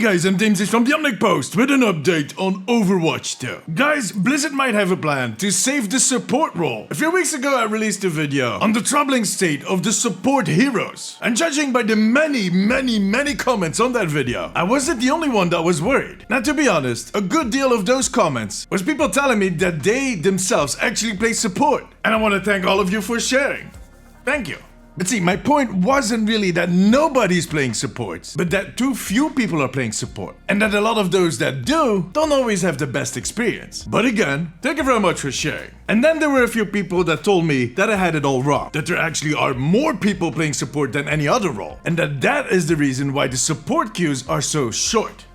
guys, I'm James from the Omnic Post with an update on Overwatch 2. Guys, Blizzard might have a plan to save the support role. A few weeks ago I released a video on the troubling state of the support heroes. And judging by the many comments on that video, I wasn't the only one that was worried. Now to be honest, a good deal of those comments was people telling me that they themselves actually play support. And I want to thank all of you for sharing. Thank you. But see, my point wasn't really that nobody's playing supports, but that too few people are playing support. And that a lot of those that do, don't always have the best experience. But again, thank you very much for sharing. And then there were a few people that told me that I had it all wrong. That there actually are more people playing support than any other role. And that is the reason why the support queues are so short.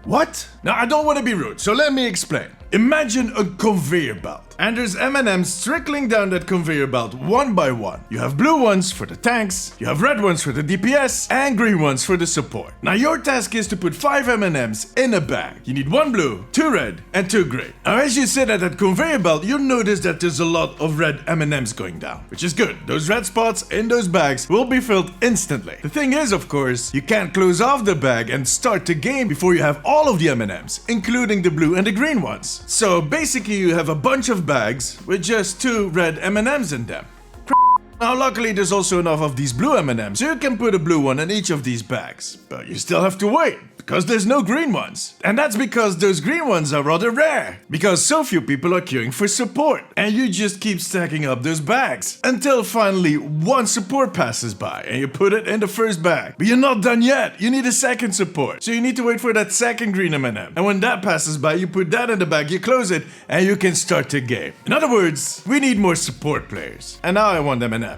What? Now I don't want to be rude, so let me explain. Imagine a conveyor belt, and there's M&Ms trickling down that conveyor belt one by one. You have blue ones for the tanks, you have red ones for the DPS, and green ones for the support. Now your task is to put 5 M&Ms in a bag. You need 1 blue, 2 red, and 2 green. Now as you sit at that conveyor belt, you'll notice that there's a lot of red M&Ms going down, which is good. Those red spots in those bags will be filled instantly. The thing is, of course, you can't close off the bag and start the game before you have all of the M&Ms, including the blue and the green ones. So basically you have a bunch of bags with just 2 red M&Ms in them. Now luckily there's also enough of these blue M&Ms, so you can put a blue one in each of these bags. But you still have to wait, because there's no green ones. And that's because those green ones are rather rare, because so few people are queuing for support. And you just keep stacking up those bags, until finally one support passes by, and you put it in the first bag. But you're not done yet, you need a second support. So you need to wait for that second green M&M. And when that passes by, you put that in the bag, you close it, and you can start the game. In other words, we need more support players. And now I want M&Ms.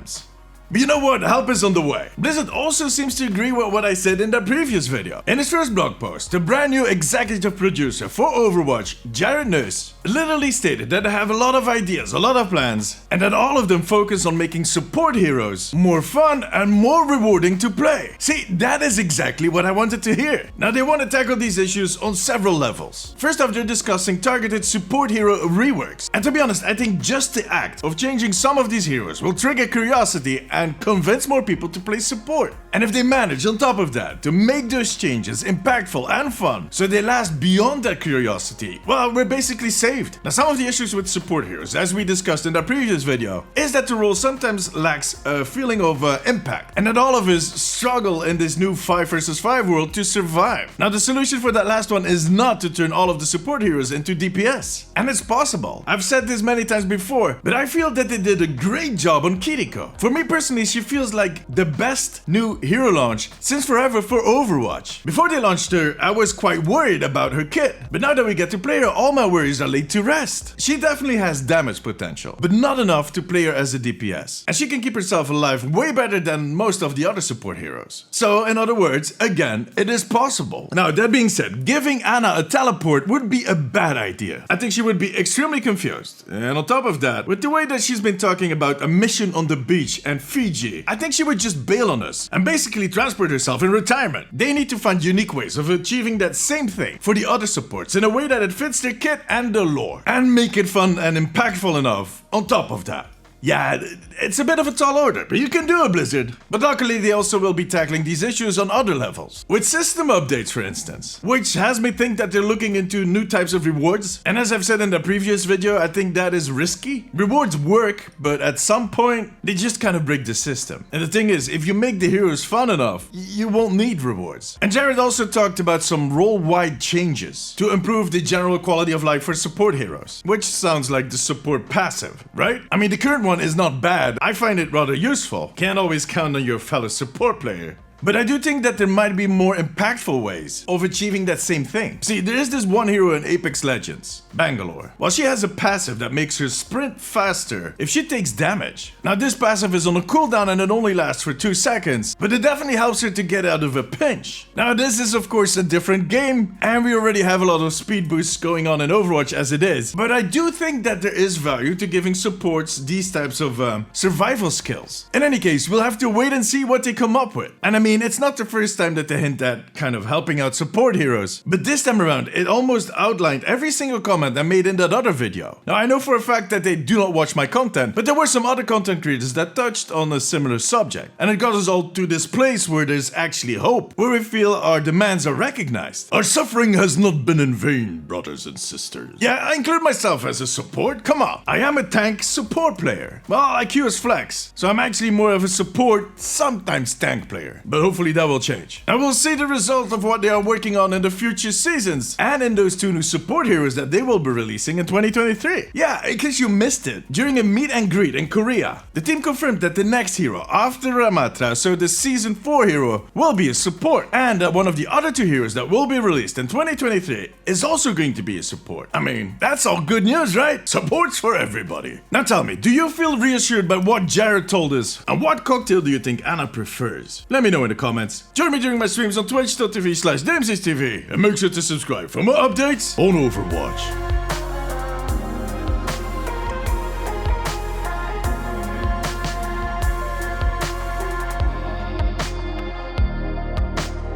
But you know what? Help is on the way. Blizzard also seems to agree with what I said in that previous video. In his first blog post, the brand new executive producer for Overwatch, Jared Nuss, literally stated that they have a lot of ideas, a lot of plans, and that all of them focus on making support heroes more fun and more rewarding to play. See, that is exactly what I wanted to hear. Now they want to tackle these issues on several levels. First off, they're discussing targeted support hero reworks. And to be honest, I think just the act of changing some of these heroes will trigger curiosity and convince more people to play support. And if they manage on top of that to make those changes impactful and fun so they last beyond that curiosity, well, we're basically saved. Now some of the issues with support heroes, as we discussed in the previous video, is that the role sometimes lacks a feeling of impact, and that all of us struggle in this new 5 versus 5 world to survive. Now the solution for that last one is not to turn all of the support heroes into DPS. And it's possible. I've said this many times before, but I feel that they did a great job on Kiriko. For me personally, she feels like the best new hero launch since forever for Overwatch. Before they launched her, I was quite worried about her kit, but now that we get to play her, all my worries are laid to rest. She definitely has damage potential, but not enough to play her as a DPS. And she can keep herself alive way better than most of the other support heroes. So, in other words, again, it is possible. Now, that being said, giving Ana a teleport would be a bad idea. I think she would be extremely confused. And on top of that, with the way that she's been talking about a mission on the beach and Fiji, I think she would just bail on us and basically transport herself in retirement. They need to find unique ways of achieving that same thing for the other supports in a way that it fits their kit and the lore, and make it fun and impactful enough on top of that. Yeah, it's a bit of a tall order, but you can do it, Blizzard. But luckily they also will be tackling these issues on other levels. With system updates, for instance. Which has me think that they're looking into new types of rewards. And as I've said in the previous video, I think that is risky. Rewards work, but at some point, they just kind of break the system. And the thing is, if you make the heroes fun enough, you won't need rewards. And Jared also talked about some role-wide changes to improve the general quality of life for support heroes. Which sounds like the support passive, right? I mean, the current one is not bad. I find it rather useful. Can't always count on your fellow support player. But I do think that there might be more impactful ways of achieving that same thing. See, there is this one hero in Apex Legends, Bangalore. Well, she has a passive that makes her sprint faster if she takes damage. Now this passive is on a cooldown and it only lasts for 2 seconds, but it definitely helps her to get out of a pinch. Now this is of course a different game, and we already have a lot of speed boosts going on in Overwatch as it is, but I do think that there is value to giving supports these types of survival skills. In any case, we'll have to wait and see what they come up with. And I'm mean, it's not the first time that they hint at kind of helping out support heroes, but this time around, it almost outlined every single comment I made in that other video. Now, I know for a fact that they do not watch my content, but there were some other content creators that touched on a similar subject, and it got us all to this place where there's actually hope, where we feel our demands are recognized. Our suffering has not been in vain, brothers and sisters. Yeah, I include myself as a support, come on. I am a tank support player. Well, IQ is flex, so I'm actually more of a support, sometimes tank player. But hopefully that will change. And we'll see the result of what they are working on in the future seasons, and in those 2 new support heroes that they will be releasing in 2023. Yeah, in case you missed it, during a meet and greet in Korea, the team confirmed that the next hero after Ramatra, so the season 4 hero, will be a support, and that one of the other 2 heroes that will be released in 2023 is also going to be a support. I mean, that's all good news, right? Supports for everybody. Now tell me, do you feel reassured by what Jared told us? And what cocktail do you think Anna prefers? Let me know in the comments. Join me during my streams on twitch.tv/DamesTV, and make sure to subscribe for more updates on Overwatch.